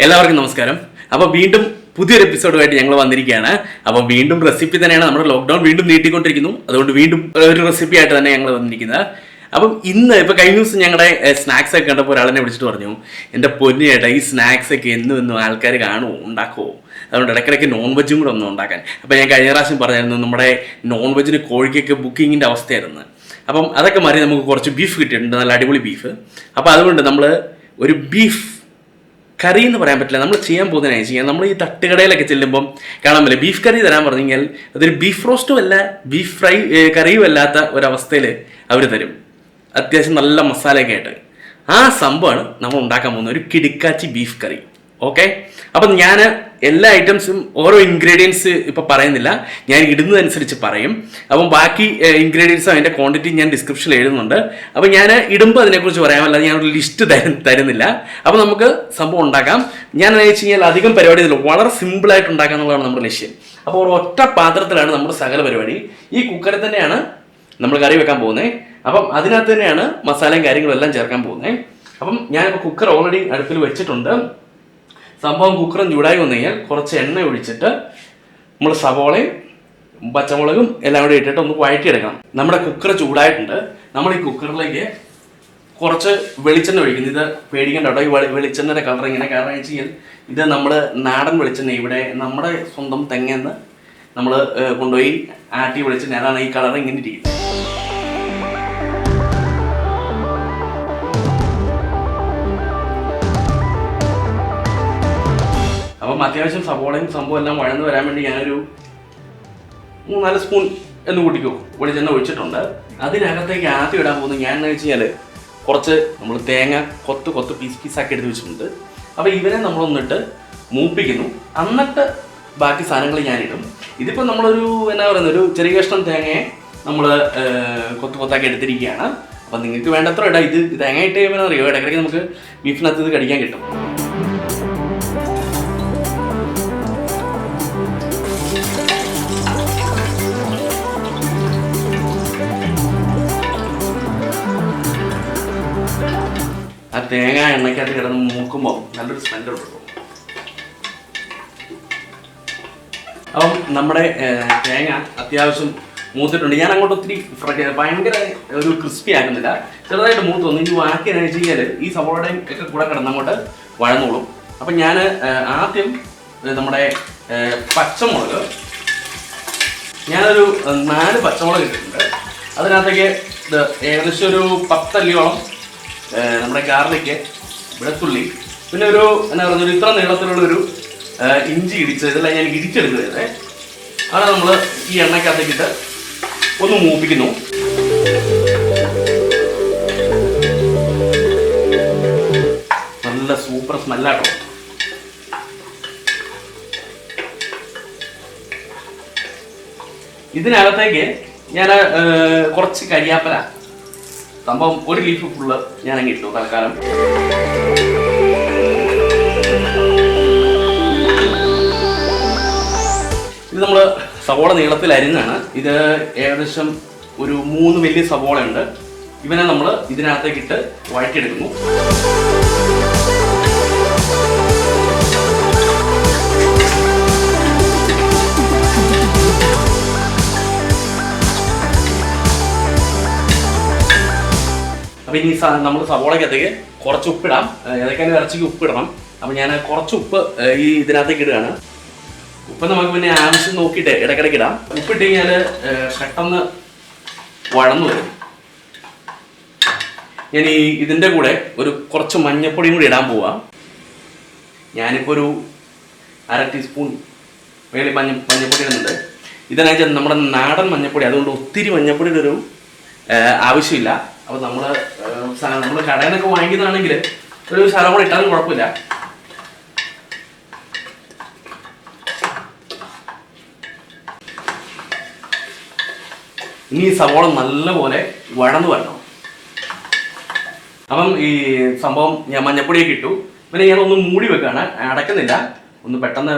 എല്ലാവർക്കും നമസ്കാരം. അപ്പോൾ വീണ്ടും പുതിയൊരു എപ്പിസോഡുമായിട്ട് ഞങ്ങൾ വന്നിരിക്കുകയാണ്. അപ്പോൾ വീണ്ടും റെസിപ്പി തന്നെയാണ്. നമ്മുടെ ലോക്ക്ഡൗൺ വീണ്ടും നീട്ടിക്കൊണ്ടിരിക്കുന്നു. അതുകൊണ്ട് വീണ്ടും ഒരു റെസിപ്പി ആയിട്ട് തന്നെ ഞങ്ങൾ വന്നിരിക്കുന്നത്. അപ്പം ഇന്ന് ഇപ്പോൾ കഴിഞ്ഞ ദിവസം ഞങ്ങളുടെ സ്നാക്സ് ഒക്കെ കണ്ടപ്പോൾ ഒരാളെന്നെ വിളിച്ചിട്ട് പറഞ്ഞു, എൻ്റെ പൊന്നിയേട്ടാ ഈ സ്നാക്സ് ഒക്കെ എന്നും ആൾക്കാർ കാണുമോ, ഉണ്ടാക്കുമോ? അതുകൊണ്ട് ഇടയ്ക്കിടയ്ക്ക് നോൺ വെജും കൂടെ ഒന്ന് ഉണ്ടാക്കാൻ. അപ്പോൾ ഞാൻ കഴിഞ്ഞ പ്രാവശ്യം പറഞ്ഞായിരുന്നു നമ്മുടെ നോൺ വെജിന് കോഴിക്കൊക്കെ ബുക്കിങ്ങിൻ്റെ അവസ്ഥയായിരുന്നു. അപ്പം അതൊക്കെ മാറി നമുക്ക് കുറച്ച് ബീഫ് കിട്ടിയിട്ടുണ്ട്, നല്ല അടിപൊളി ബീഫ്. അപ്പോൾ അതുകൊണ്ട് നമ്മൾ ഒരു ബീഫ് കറി എന്ന് പറയാൻ പറ്റില്ല, നമ്മൾ ചെയ്യാൻ പോകുന്നതിനായി ചെയ്യാം. നമ്മൾ ഈ തട്ടുകടയിലൊക്കെ ചെല്ലുമ്പം കാണാൻ പറ്റില്ല, ബീഫ് കറി തരാൻ പറഞ്ഞു കഴിഞ്ഞാൽ അതൊരു ബീഫ് റോസ്റ്റും അല്ല ബീഫ് ഫ്രൈ കറിയും അല്ലാത്ത ഒരവസ്ഥയിൽ അവർ തരും, അത്യാവശ്യം നല്ല മസാലയൊക്കെ ആയിട്ട്. ആ സംഭവമാണ് നമ്മൾ ഉണ്ടാക്കാൻ പോകുന്നത്, ഒരു കിടുക്കാച്ചി ബീഫ് കറി. ഓക്കെ, അപ്പം ഞാൻ എല്ലാ ഐറ്റംസും ഓരോ ഇൻഗ്രീഡിയൻസ് ഇപ്പം പറയുന്നില്ല, ഞാൻ ഇടുന്നതനുസരിച്ച് പറയും. അപ്പം ബാക്കി ഇൻഗ്രീഡിയൻസും അതിൻ്റെ ക്വാണ്ടിറ്റി ഞാൻ ഡിസ്ക്രിപ്ഷനിൽ എഴുതുന്നുണ്ട്. അപ്പം ഞാൻ ഇടുമ്പോൾ അതിനെക്കുറിച്ച് പറയാം, അല്ലാതെ ഞാനൊരു ലിസ്റ്റ് തരുന്നില്ല. അപ്പം നമുക്ക് സംഭവം ഉണ്ടാക്കാം. ഞാൻ എന്ന് വെച്ച് കഴിഞ്ഞാൽ അധികം പരിപാടി ഇല്ല, വളരെ സിമ്പിളായിട്ട് ഉണ്ടാക്കുക എന്നുള്ളതാണ് നമ്മുടെ ലക്ഷ്യം. അപ്പോൾ ഒരു ഒറ്റ പാത്രത്തിലാണ് നമ്മുടെ സകല പരിപാടി. ഈ കുക്കറിൽ തന്നെയാണ് നമ്മൾ കറി വെക്കാൻ പോകുന്നത്. അപ്പം അതിനകത്ത് തന്നെയാണ് മസാലയും കാര്യങ്ങളും എല്ലാം ചേർക്കാൻ പോകുന്നത്. അപ്പം ഞാനിപ്പോൾ കുക്കർ ഓൾറെഡി അടുപ്പിൽ വെച്ചിട്ടുണ്ട്. സംഭവം കുക്കറും ചൂടായി വന്നു കഴിഞ്ഞാൽ കുറച്ച് എണ്ണ ഒഴിച്ചിട്ട് നമ്മൾ സവോളയും പച്ചമുളകും എല്ലാം കൂടി ഇട്ടിട്ട് ഒന്ന് വഴറ്റിയെടുക്കണം. നമ്മുടെ കുക്കർ ചൂടായിട്ടുണ്ട്. നമ്മൾ ഈ കുക്കറിലേക്ക് കുറച്ച് വെളിച്ചെണ്ണ ഒഴിക്കുന്നു. ഇത് പേടിക്കേണ്ട കേട്ടോ, ഈ വെളിച്ചെണ്ണയുടെ കളർ ഇങ്ങനെ. കാരണം വെച്ച് കഴിഞ്ഞാൽ ഇത് നമ്മൾ നാടൻ വെളിച്ചെണ്ണ, ഇവിടെ നമ്മുടെ സ്വന്തം തെങ്ങെന്ന് നമ്മൾ കൊണ്ടുപോയി ആട്ടി വെളിച്ചെണ്ണ, അതാണ് ഈ കളർ ഇങ്ങനെ ഇരിക്കുന്നത്. അപ്പം അത്യാവശ്യം സവോളയും സംഭവം എല്ലാം വഴന്ന് വരാൻ വേണ്ടി ഞാനൊരു 3-4 സ്പൂൺ എന്ന് കൂട്ടിക്കോ വെളിച്ചെണ്ണ ഒഴിച്ചിട്ടുണ്ട്. അതിനകത്തേക്ക് ആദ്യം ഇടാൻ പോകുന്നത് ഞാൻ എന്ന് വെച്ച് കഴിഞ്ഞാൽ കുറച്ച് നമ്മൾ തേങ്ങ കൊത്ത് പീസാക്കി എടുത്ത് വെച്ചിട്ടുണ്ട്. അപ്പോൾ ഇവരെ നമ്മളൊന്നിട്ട് മൂപ്പിക്കുന്നു, എന്നിട്ട് ബാക്കി സാധനങ്ങൾ ഞാനിടും. ഇതിപ്പോൾ നമ്മളൊരു എന്നാ പറയുന്നത്, ഒരു ചെറിയ കഷ്ണം തേങ്ങയെ നമ്മൾ കൊത്താക്കി എടുത്തിരിക്കുകയാണ്. അപ്പം നിങ്ങൾക്ക് വേണ്ടത്ര ഇടാം. ഇത് തേങ്ങ ഇട്ട് കഴിയുമ്പോൾ അറിയോ, ഇടയ്ക്കിടയ്ക്ക് നമുക്ക് ബീഫിനകത്ത് ഇത് കടിക്കാൻ കിട്ടും. ആ തേങ്ങ എണ്ണയ്ക്കകത്ത് കിടന്ന് മൂക്കുമ്പോൾ നല്ലൊരു സ്മെല്ല് കിട്ടും. അപ്പം നമ്മുടെ തേങ്ങ അത്യാവശ്യം മൂത്തിട്ടുണ്ട്. ഞാൻ അങ്ങോട്ട് ഒത്തിരി ഭയങ്കര ഒരു ക്രിസ്പി ആക്കുന്നില്ല, ചെറുതായിട്ട് മൂത്ത് വന്നു. ഇനി ബാക്കി എന്ന് വെച്ച് കഴിഞ്ഞാൽ ഈ സവോളയുടെയും ഒക്കെ കൂടെ കിടന്ന് അങ്ങോട്ട് വഴന്നോളും. അപ്പം ഞാൻ ആദ്യം നമ്മുടെ പച്ചമുളക്, ഞാനൊരു 4 പച്ചമുളക് ഇട്ടിട്ടുണ്ട്. അതിനകത്തേക്ക് ഏകദേശം ഒരു 10 അല്ലിയോളം നമ്മുടെ ഗാർലിക്ക്, വെളുത്തുള്ളി, പിന്നെ ഒരു എന്നാ പറയുന്നത് ഇത്ര നീളത്തിലുള്ളൊരു ഇഞ്ചി ഇടിച്ചത്, ഇതെല്ലാം ഞാൻ ഇടിച്ചെടുക്കുന്നത്. അത് നമ്മൾ ഈ എണ്ണയ്ക്കകത്തേക്കിട്ട് ഒന്ന് മൂപ്പിക്കുന്നു. നല്ല സൂപ്പർ സ്മെല്ലാട്ടോ. ഇതിനകത്തേക്ക് ഞാൻ കുറച്ച് കരിയാപ്പല, സംഭവം 1 ലീഫ് ഫുള്ള് ഞാനങ്ങ് ഇട്ടു തൽക്കാലം. ഇത് നമ്മൾ സവോള നീളത്തിൽ അരിഞ്ഞാണ്. ഇത് ഏകദേശം ഒരു 3 വലിയ സവോള ഉണ്ട്. ഇവനെ നമ്മൾ ഇതിനകത്തേക്കിട്ട് വഴറ്റിയെടുക്കുന്നു. അപ്പം ഇനി നമ്മൾ സവോളയ്ക്കകത്തേക്ക് കുറച്ച് ഉപ്പിടാം. ഏതൊക്കെയാണ് ഇറച്ചിക്ക് ഉപ്പിടണം. അപ്പം ഞാൻ കുറച്ച് ഉപ്പ് ഈ ഇതിനകത്തേക്ക് ഇടുകയാണ്. ഉപ്പ് നമുക്ക് പിന്നെ ആവശ്യം നോക്കിയിട്ട് ഇടയ്ക്കിടയ്ക്ക് ഇടാം. ഉപ്പിട്ട് കഴിഞ്ഞാൽ പെട്ടെന്ന് വഴന്നു വരും. ഞാൻ ഇതിൻ്റെ കൂടെ കുറച്ച് മഞ്ഞൾപ്പൊടിയും കൂടി ഇടാൻ പോവാം. ഞാനിപ്പോൾ ഒരു 1/2 ടീസ്പൂൺ വേളി മഞ്ഞൾപ്പൊടി ഇടുന്നുണ്ട്. ഇതിനായിട്ട് നമ്മുടെ നാടൻ മഞ്ഞൾപ്പൊടി, അതുകൊണ്ട് ഒത്തിരി മഞ്ഞൾപ്പൊടിയുടെ ഒരു ആവശ്യമില്ല. അപ്പോൾ നമ്മൾ കടയിൽ നിന്നൊക്കെ വാങ്ങിക്കുന്നതാണെങ്കിൽ ഒരു ശകലം കൂടെ ഇട്ടാലും കുഴപ്പമില്ല. ഇനി ഈ സവോള നല്ലപോലെ വഴന്നു വരണം. അപ്പം ഈ സംഭവം ഞാൻ മഞ്ഞപ്പൊടിയൊക്കെ ഇട്ടു. പിന്നെ ഞാനൊന്ന് മൂടി വെക്കുകയാണ്, അടക്കുന്നില്ല. പെട്ടെന്ന്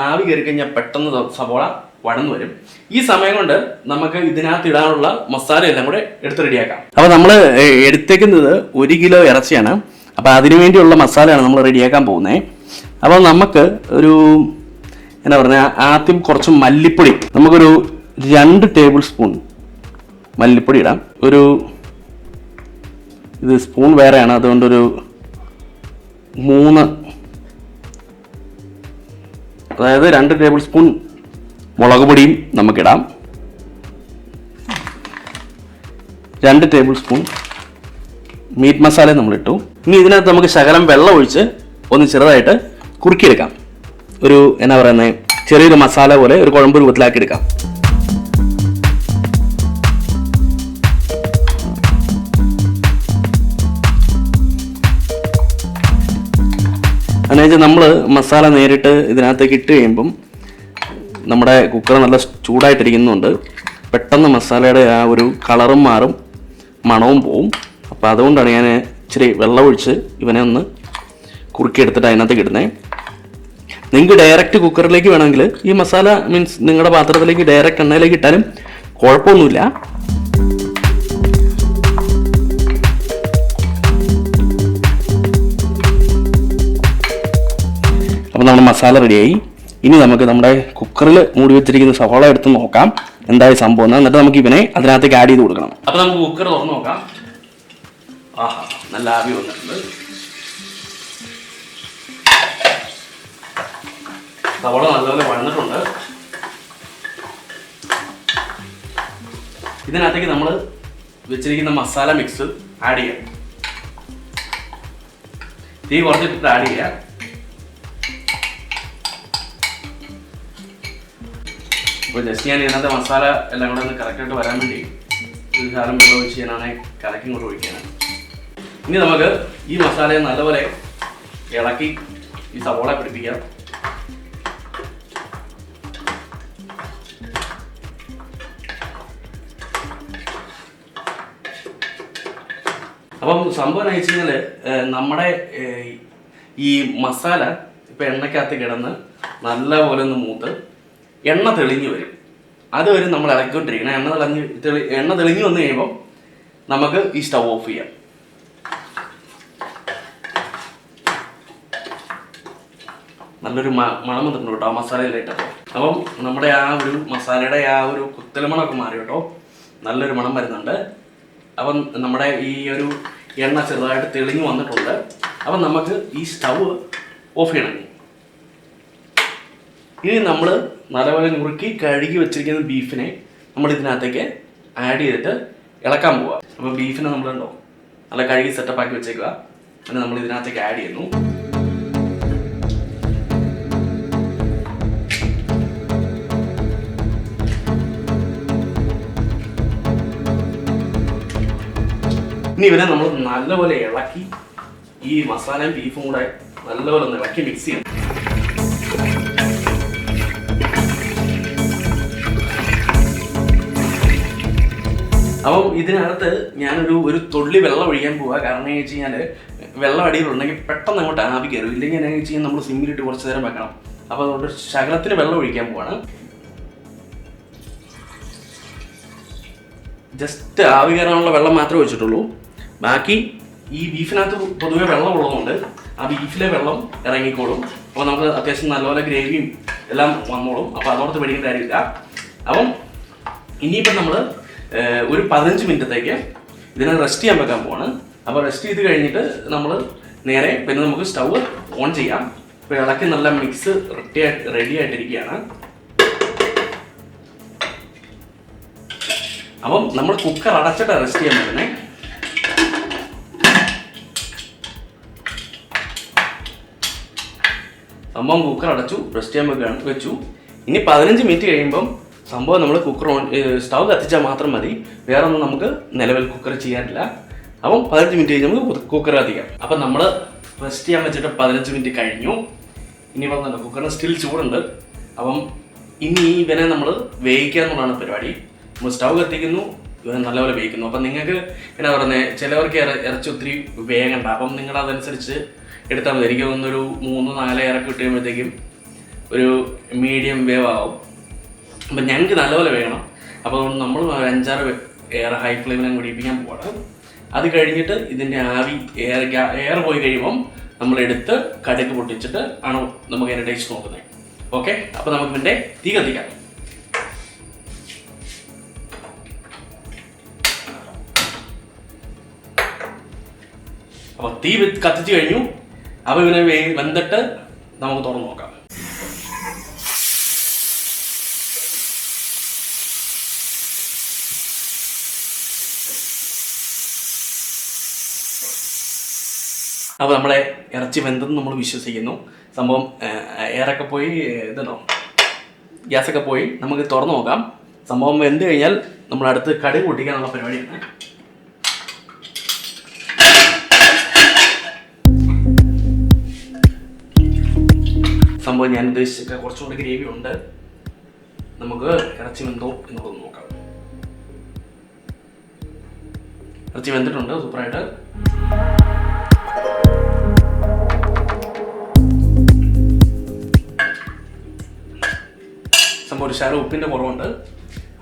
ആവി കയറി കഴിഞ്ഞാൽ പെട്ടെന്ന് സവോള വഴന്നു വരും. ഈ സമയം കൊണ്ട് നമുക്ക് ഇതിനകത്ത് ഇടാനുള്ള മസാല എല്ലാം കൂടെ എടുത്ത് റെഡിയാക്കാം. അപ്പോൾ നമ്മൾ എടുത്തേക്കുന്നത് 1 കിലോ ഇറച്ചിയാണ്. അപ്പോൾ അതിനു വേണ്ടിയുള്ള മസാലയാണ് നമ്മൾ റെഡിയാക്കാൻ പോകുന്നത്. അപ്പോൾ നമുക്ക് ഒരു എന്നാ പറഞ്ഞാൽ ആദ്യം കുറച്ച് മല്ലിപ്പൊടി, നമുക്കൊരു 2 ടേബിൾ സ്പൂൺ മല്ലിപ്പൊടി ഇടാം. ഇത് സ്പൂൺ വേറെയാണ്, അതുകൊണ്ടൊരു 3, അതായത് 2 ടേബിൾ സ്പൂൺ മുളക് പൊടിയും നമുക്കിടാം. 2 ടേബിൾ സ്പൂൺ മീറ്റ് മസാലയും നമ്മളിട്ടു. ഇനി ഇതിനകത്ത് നമുക്ക് ശകലം വെള്ളം ഒഴിച്ച് ഒന്ന് ചെറുതായിട്ട് കുറുക്കിയെടുക്കാം. എന്നാ പറയുന്നത്, ചെറിയൊരു മസാല പോലെ ഒരു കുഴമ്പ് രൂപത്തിലാക്കി എടുക്കാം. എന്നു വെച്ചാൽ നമ്മൾ മസാല നേരിട്ട് ഇതിനകത്തേക്ക് ഇട്ട് കഴിയുമ്പം നമ്മുടെ കുക്കർ നല്ല ചൂടായിട്ടിരിക്കുന്നുണ്ട്, പെട്ടെന്ന് മസാലയുടെ ആ ഒരു കളറും മാറും, മണവും പോവും. അപ്പോൾ അതുകൊണ്ടാണ് ഞാൻ ഇച്ചിരി വെള്ളം ഒഴിച്ച് ഇവനെ ഒന്ന് കുറുക്കിയെടുത്തിട്ട് അതിനകത്തേക്ക് ഇടുന്നത്. നിങ്ങൾക്ക് ഡയറക്റ്റ് കുക്കറിലേക്ക് വേണമെങ്കിൽ ഈ മസാല മീൻസ് നിങ്ങളുടെ പാത്രത്തിലേക്ക് ഡയറക്റ്റ് എണ്ണയിലേക്ക് ഇട്ടാലും കുഴപ്പമൊന്നുമില്ല. അപ്പോൾ നമ്മുടെ മസാല റെഡിയായി. ഇനി നമുക്ക് നമ്മുടെ കുക്കറിൽ മൂടി വെച്ചിരിക്കുന്ന സവോള എടുത്ത് നോക്കാം എന്തായി സംഭവം എന്ന്. എന്നിട്ട് നമുക്ക് ഇവനെ അതിനകത്തേക്ക് ആഡ് ചെയ്ത് കൊടുക്കണം. അപ്പോൾ നമുക്ക് കുക്കർ തുറന്ന് നോക്കാം. ആഹാ, നല്ല ആവി വന്നിട്ടുണ്ട്. സവോള നല്ലപോലെ വഴന്നിട്ടുണ്ട്. ഇതിനകത്തേക്ക് നമ്മൾ വെച്ചിരിക്കുന്ന മസാല മിക്സ് ആഡ് ചെയ്യാം. തീ കുറച്ചിട്ട് ആഡ് ചെയ്യാം. അപ്പോൾ ജസ്റ്റ് ഞാൻ ഇതിനകത്തെ മസാല എല്ലാം കൂടെ ഒന്ന് കറക്റ്റായിട്ട് വരാൻ വേണ്ടി ഒരു ശകലം വെള്ളം ഒഴിച്ച് ഞാനാണെങ്കിൽ കലക്കി ഇങ്ങോട്ട് ഒഴിക്കാനാണ്. ഇനി നമുക്ക് ഈ മസാലയെ നല്ലപോലെ ഇളക്കി ഈ സവോള പിടിപ്പിക്കാം. അപ്പം സംഭവം എന്ന് വെച്ച് കഴിഞ്ഞാൽ നമ്മുടെ ഈ മസാല ഇപ്പം എണ്ണയ്ക്കകത്ത് കിടന്ന് നല്ലപോലെ ഒന്ന് മൂത്ത് എണ്ണ തെളിഞ്ഞു വരും. അതുവരെ നമ്മൾ ഇളക്കിക്കൊണ്ടിരിക്കണം. എണ്ണ തെളിഞ്ഞു വന്നു കഴിയുമ്പോൾ നമുക്ക് ഈ സ്റ്റവ് ഓഫ് ചെയ്യാം. നല്ലൊരു മണം വന്നിട്ടുണ്ട് കേട്ടോ ആ മസാലയിലിട്ടപ്പോൾ. അപ്പം നമ്മുടെ ആ ഒരു മസാലയുടെ ആ ഒരു കുത്തലമണമൊക്കെ മാറി കേട്ടോ, നല്ലൊരു മണം വരുന്നുണ്ട്. അപ്പം നമ്മുടെ ഈ ഒരു എണ്ണ ചെറുതായിട്ട് തെളിഞ്ഞു വന്നിട്ടുണ്ട്. അപ്പം നമുക്ക് ഈ സ്റ്റവ് ഓഫ് ചെയ്യണം. ഇനി നമ്മൾ നല്ലപോലെ നുറുക്കി കഴുകി വെച്ചിരിക്കുന്ന ബീഫിനെ നമ്മൾ ഇതിനകത്തേക്ക് ആഡ് ചെയ്തിട്ട് ഇളക്കാൻ പോവുക. അപ്പോൾ ബീഫിനെ നമ്മളുണ്ടോ നല്ല കഴുകി സെറ്റപ്പാക്കി വെച്ചേക്കുക. പിന്നെ നമ്മൾ ഇതിനകത്തേക്ക് ആഡ് ചെയ്യുന്നു. ഇനി ഇവരെ നമ്മൾ നല്ലപോലെ ഇളക്കി ഈ മസാലയും ബീഫും കൂടെ നല്ലപോലെ ഒന്ന് ഇളക്കി മിക്സ് ചെയ്യണം. അപ്പം ഇതിനകത്ത് ഞാനൊരു തുള്ളി വെള്ളം ഒഴിക്കാൻ പോവുക. കാരണം എന്ന് വെച്ച് കഴിഞ്ഞാൽ വെള്ളം അടിയിലുണ്ടെങ്കിൽ പെട്ടെന്ന് അങ്ങോട്ട് ആവി കയറും. ഇല്ലെങ്കിൽ എന്നാന്ന് വെച്ച് കഴിഞ്ഞാൽ നമ്മൾ സിമ്മിലിട്ട് കുറച്ച് നേരം വെക്കണം. അപ്പോൾ അതുകൊണ്ട് ശകലത്തിന് വെള്ളം ഒഴിക്കാൻ പോവാണ്. ജസ്റ്റ് ആവി കയറാനുള്ള വെള്ളം മാത്രമേ ഒഴിച്ചിട്ടുള്ളൂ. ബാക്കി ഈ ബീഫിനകത്ത് പൊതുവെ വെള്ളം ഉള്ളതുകൊണ്ട് ആ ബീഫിലെ വെള്ളം ഇറങ്ങിക്കോളും. അപ്പോൾ നമുക്ക് അത്യാവശ്യം നല്ലപോലെ ഗ്രേവിയും എല്ലാം വന്നോളും. അപ്പോൾ അതോടത്ത് പേടിക്കേണ്ട കാര്യമില്ല. അപ്പം ഇനിയിപ്പം നമ്മൾ ഒരു 15 മിനിറ്റത്തേക്ക് ഇതിനെ റെസ്റ്റ് ചെയ്യാൻ വെക്കാൻ പോവാണ്. അപ്പോൾ റെസ്റ്റ് ചെയ്ത് കഴിഞ്ഞിട്ട് നമ്മൾ നേരെ പിന്നെ നമുക്ക് സ്റ്റവ് ഓൺ ചെയ്യാം. ഇപ്പോൾ ഇളക്കി നല്ല മിക്സ് റെഡി ആയിട്ടിരിക്കുകയാണ്. അപ്പം നമ്മൾ കുക്കർ അടച്ചിട്ട് റെസ്റ്റ് ചെയ്യാൻ പറ്റുന്നേ. സംഭവം കുക്കർ അടച്ചു, റെസ്റ്റ് ചെയ്യാൻ വെച്ചു. ഇനി 15 മിനിറ്റ് കഴിയുമ്പം സംഭവം നമ്മൾ കുക്കർ ഓൺ സ്റ്റവ് കത്തിച്ചാൽ മാത്രം മതി. വേറെ ഒന്നും നമുക്ക് നിലവിൽ കുക്കർ ചെയ്യാനില്ല. അപ്പം 15 മിനിറ്റ് കഴിഞ്ഞ് നമുക്ക് കുക്കർ കത്തിക്കാം. അപ്പം നമ്മൾ റെസ്റ്റ് ചെയ്യാൻ വെച്ചിട്ട് 15 മിനിറ്റ് കഴിഞ്ഞു. ഇനി പറഞ്ഞല്ലോ കുക്കറിന് സ്റ്റിൽ ചൂടുണ്ട്. അപ്പം ഇനി ഇവനെ നമ്മൾ വേവിക്കുക എന്നുള്ളതാണ് പരിപാടി. നമ്മൾ സ്റ്റവ് കത്തിക്കുന്നു, ഇവനെ നല്ലപോലെ വേവിക്കുന്നു. അപ്പം നിങ്ങൾക്ക് എന്നാ പറയുന്നത്, ചിലവർക്ക് ഇറച്ചി ഒത്തിരി വേഗണ്ട. അപ്പം നിങ്ങളതനുസരിച്ച് എടുത്താൽ മതി. എനിക്ക് തോന്നുന്നൊരു 3-4 ഇറക്കി ഇട്ട് കഴിയുമ്പോഴത്തേക്കും ഒരു മീഡിയം വേവ് ആവും. അപ്പം ഞങ്ങൾക്ക് നല്ലപോലെ വേണം. അപ്പോൾ നമ്മൾ 5-6 എയർ ഹൈ ഫ്ലെയിമിലും കുടിപ്പിക്കാൻ പോകണം. അത് കഴിഞ്ഞിട്ട് ഇതിൻ്റെ ആവി എയർ പോയി കഴിയുമ്പം നമ്മളെടുത്ത് കടുക് പൊട്ടിച്ചിട്ട് ആണ് നമുക്ക് അതിൻ്റെ ടേസ്റ്റ് നോക്കുന്നത്. ഓക്കെ, അപ്പോൾ നമുക്ക് ഇതിൻ്റെ തീ കത്തിക്കാം. അപ്പോൾ തീ കത്തിച്ച് കഴിഞ്ഞു. അപ്പോൾ ഇവനെ വെന്തിട്ട് നമുക്ക് തുറന്ന് നോക്കാം. അപ്പോൾ നമ്മളെ ഇറച്ചി വെന്തെന്ന് നമ്മൾ വിശ്വസിക്കുന്നു. സംഭവം എയറൊക്കെ പോയി ഇതുണ്ടോ, ഗ്യാസൊക്കെ പോയി. നമുക്ക് തുറന്ന് നോക്കാം. സംഭവം വെന്ത് കഴിഞ്ഞാൽ നമ്മളടുത്ത് കടുക് പൊട്ടിക്കാനുള്ള പരിപാടിയാണ്. സംഭവം ഞാൻ ഉദ്ദേശിച്ചൊക്കെ കുറച്ചുകൂടി ഗ്രേവി ഉണ്ട്. നമുക്ക് ഇറച്ചി വെന്തോ എന്നുള്ളത് നോക്കാം. ഇറച്ചി വെന്തിട്ടുണ്ട് സൂപ്പറായിട്ട്. സംഭവം ഒരു ശകലം ഉപ്പിൻ്റെ കുറവുണ്ട്.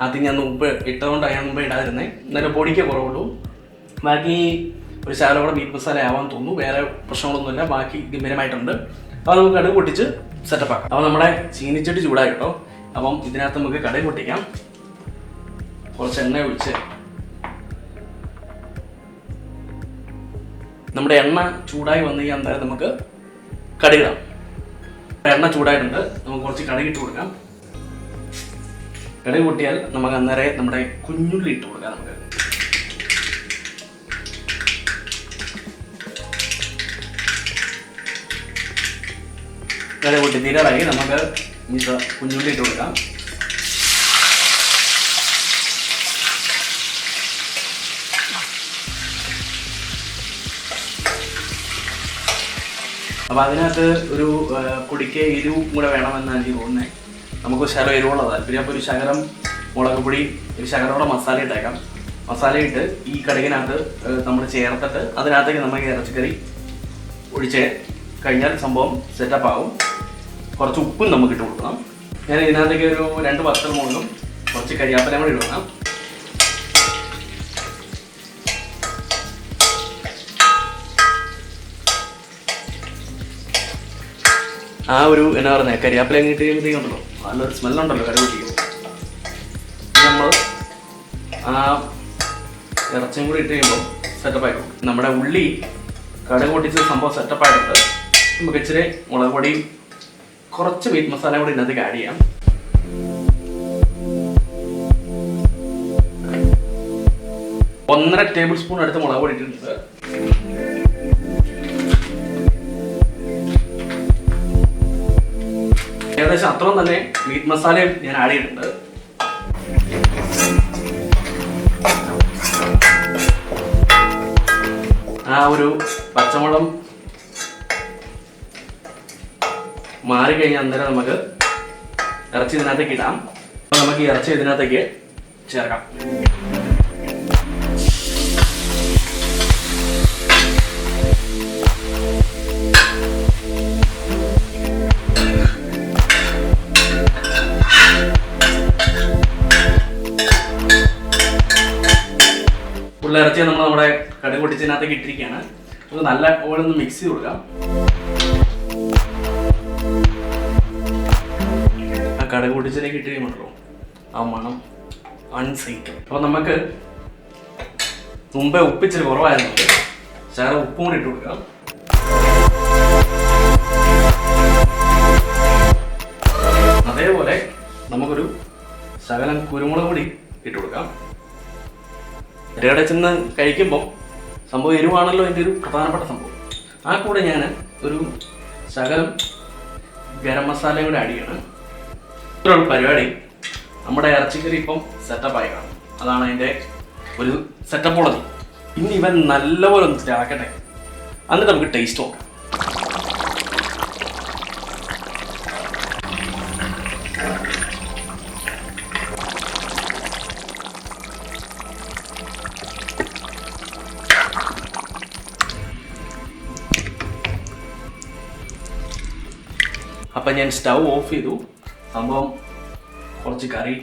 ആദ്യം ഞാൻ ഉപ്പ് ഇട്ടതുകൊണ്ടാണ് ഞാൻ മുമ്പ് ഇടാതിരുന്നത്. എന്നാലും പൊടിക്കേ കുറവുള്ളൂ. ബാക്കി ഒരു ശകലം കൂടെ മീറ്റ് മസാല ആവാൻ തോന്നുന്നു. വേറെ പ്രശ്നങ്ങളൊന്നുമില്ല, ബാക്കി ഗംഭീരമായിട്ടുണ്ട്. അപ്പോൾ നമുക്ക് കടുക് പൊട്ടിച്ച് സെറ്റപ്പ് ആക്കാം. അപ്പോൾ നമ്മുടെ ചീനിച്ചട്ടി ചൂടായി കേട്ടോ. അപ്പം ഇതിനകത്ത് നമുക്ക് കടുക് പൊട്ടിക്കാം. കുറച്ച് എണ്ണ ഒഴിച്ച് നമ്മുടെ എണ്ണ ചൂടായി വന്നു കഴിഞ്ഞാൽ എന്തായാലും നമുക്ക് കടുകിടാം. എണ്ണ ചൂടായിട്ടുണ്ട്, നമുക്ക് കുറച്ച് കടുക് ഇട്ട് കൊടുക്കാം. കടുക് പൊട്ടിയാൽ നമുക്ക് അന്നേരം നമ്മുടെ കുഞ്ഞുള്ളി ഇട്ട് കൊടുക്കാം. നമുക്ക് കടുക് പൊട്ടി തീരാറായി. നമുക്ക് കുഞ്ഞുള്ളി ഇട്ട് കൊടുക്കാം. അപ്പോൾ അതിനകത്ത് ഒരു പൊടിക്ക് എരിവും കൂടെ വേണമെന്നാണ് എനിക്ക് തോന്നുന്നത്. നമുക്ക് ശകലം എരിവുള്ള താല്പര്യം. അപ്പോൾ ഒരു ശകലം മുളക് പൊടി, ഒരു ശകലോടെ മസാല ഇട്ടേക്കാം. മസാല ഇട്ട് ഈ കടുകിനകത്ത് നമ്മൾ ചേർത്തിട്ട് അതിനകത്തേക്ക് നമുക്ക് ഇറച്ചിക്കറി ഒഴിച്ച് കഴിഞ്ഞാൽ സംഭവം സെറ്റപ്പ് ആവും. കുറച്ച് ഉപ്പും നമുക്ക് ഇട്ട് കൊടുക്കണം. ഞാൻ ഇതിനകത്തേക്ക് ഒരു 2 വത്തൽ മുളകും കുറച്ച് കരിയാപ്പിലയും കൂടി ഇടണം. ആ ഒരു എന്നാ പറയുന്നത്, കരിയാപ്പില ഇട്ട് കഴിയുമ്പോഴത്തേക്കുണ്ടല്ലോ നല്ലൊരു സ്മെല്ലുണ്ടല്ലോ കറി പൊട്ടിക്കും. നമ്മൾ ആ ഇറച്ചിയും കൂടി ഇട്ട് കഴിയുമ്പോൾ സെറ്റപ്പായിട്ടു. നമ്മുടെ ഉള്ളി കടുക് പൊട്ടിച്ച് സംഭവം സെറ്റപ്പായിട്ടുണ്ട്. നമുക്ക് ഇച്ചിരി മുളക് പൊടിയും കുറച്ച് മീറ്റ് മസാല കൂടി ഇതിനകത്തേക്ക് ആഡ് ചെയ്യാം. ഒന്നര ടേബിൾ സ്പൂൺ അടുത്ത് മുളക് പൊടി ഇട്ടിട്ടുണ്ട്. ഏകദേശം അത്രയും തന്നെ മീറ്റ് മസാലയും ഞാൻ ആഡ് ചെയ്തിട്ടുണ്ട്. ആ ഒരു പച്ചമുളക് മാറിക്കഴിഞ്ഞാൽ അന്നേരം നമുക്ക് ഇറച്ചി ഇതിനകത്തേക്ക് ഇടാം. അപ്പോൾ നമുക്ക് ഈ ഇറച്ചി ഇതിനകത്തേക്ക് ചേർക്കാം. ഇറച്ചി നമ്മൾ നമ്മുടെ കടുക് പൊട്ടിച്ചതിനകത്തേക്ക് ഇട്ടിരിക്കുകയാണ്. നമുക്ക് നല്ല പോലെ ഒന്ന് മിക്സ് ചെയ്ത് കൊടുക്കാം. ആ കടുക് പൊട്ടിച്ചതിലേക്ക് ഇട്ട് കഴിയുമ്പോഴല്ലോ ആ മണം അൺസൈറ്റ്. അപ്പോൾ നമുക്ക് മുമ്പേ ഉപ്പിച്ചിരി കുറവായിരുന്നു, ശകലം ഉപ്പും കൂടി ഇട്ട് കൊടുക്കാം. അതേപോലെ നമുക്കൊരു ശകലം കുരുമുളക് പൊടി ഇട്ട് കൊടുക്കാം. ഇരയുടെ ചെന്ന് കഴിക്കുമ്പോൾ സംഭവം എരിവാണല്ലോ എൻ്റെ ഒരു പ്രധാനപ്പെട്ട സംഭവം. ആ കൂടെ ഞാൻ ഒരു ശകലം ഗരം മസാലയും കൂടെ ആഡ് ചെയ്യണം. ഇത്രയുള്ള പരിപാടി. നമ്മുടെ ഇറച്ചിക്കറി ഇപ്പം സെറ്റപ്പായി കാണും. അതാണ് അതിൻ്റെ ഒരു സെറ്റപ്പോളജി. ഇനി ഇവൻ നല്ലപോലെ ഒന്ന് ഇളക്കട്ടെ, എന്നിട്ട് നമുക്ക് ടേസ്റ്റ് നോക്കാം. അപ്പം ഞാൻ സ്റ്റൗ ഓഫ് ചെയ്തു. സംഭവം കുറച്ച് കറി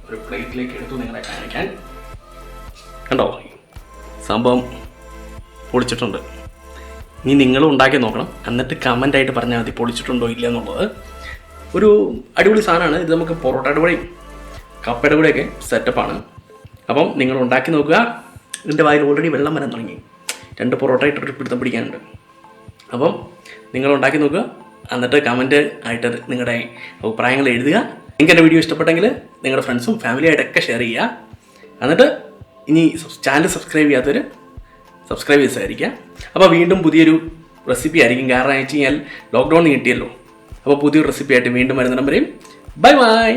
ഒരു പ്ലേറ്റിലേക്ക് എടുത്തു നിങ്ങളെ കാണിക്കാൻ. കണ്ടോ, സംഭവം പൊളിച്ചിട്ടുണ്ട്. ഇനി നിങ്ങളും ഉണ്ടാക്കി നോക്കണം. എന്നിട്ട് കമൻ്റായിട്ട് പറഞ്ഞാൽ മതി പൊളിച്ചിട്ടുണ്ടോ ഇല്ല എന്നുള്ളത്. ഒരു അടിപൊളി സാധനമാണ് ഇത്. നമുക്ക് പൊറോട്ടയുടെ കൂടെയും കപ്പയുടെ കൂടെയൊക്കെ സെറ്റപ്പാണ്. അപ്പം നിങ്ങൾ ഉണ്ടാക്കി നോക്കുക. എൻ്റെ വായിൽ ഓൾറെഡി വെള്ളം വരാൻ തുടങ്ങി. 2 പൊറോട്ട ഇട്ടിട്ട് പിടുത്തം പിടിക്കാനുണ്ട്. അപ്പം നിങ്ങൾ ഉണ്ടാക്കി നോക്കുക. എന്നിട്ട് കമൻറ്റ് ആയിട്ട് നിങ്ങളുടെ അഭിപ്രായങ്ങൾ എഴുതുക. നിങ്ങൾക്ക് എൻ്റെ വീഡിയോ ഇഷ്ടപ്പെട്ടെങ്കിൽ നിങ്ങളുടെ ഫ്രണ്ട്സും ഫാമിലിയായിട്ടൊക്കെ ഷെയർ ചെയ്യുക. എന്നിട്ട് ഇനി ചാനൽ സബ്സ്ക്രൈബ് ചെയ്യാത്തവർ സബ്സ്ക്രൈബ് ചെയ്തായിരിക്കാം. അപ്പോൾ വീണ്ടും പുതിയൊരു റെസിപ്പി ആയിരിക്കും. കാരണം എന്ന് വെച്ച് കഴിഞ്ഞാൽ ലോക്ക്ഡൗൺ കിട്ടിയല്ലോ. അപ്പോൾ പുതിയൊരു റെസിപ്പി ആയിട്ട് വീണ്ടും വരുന്ന നമ്പരെയും ബൈ ബൈ.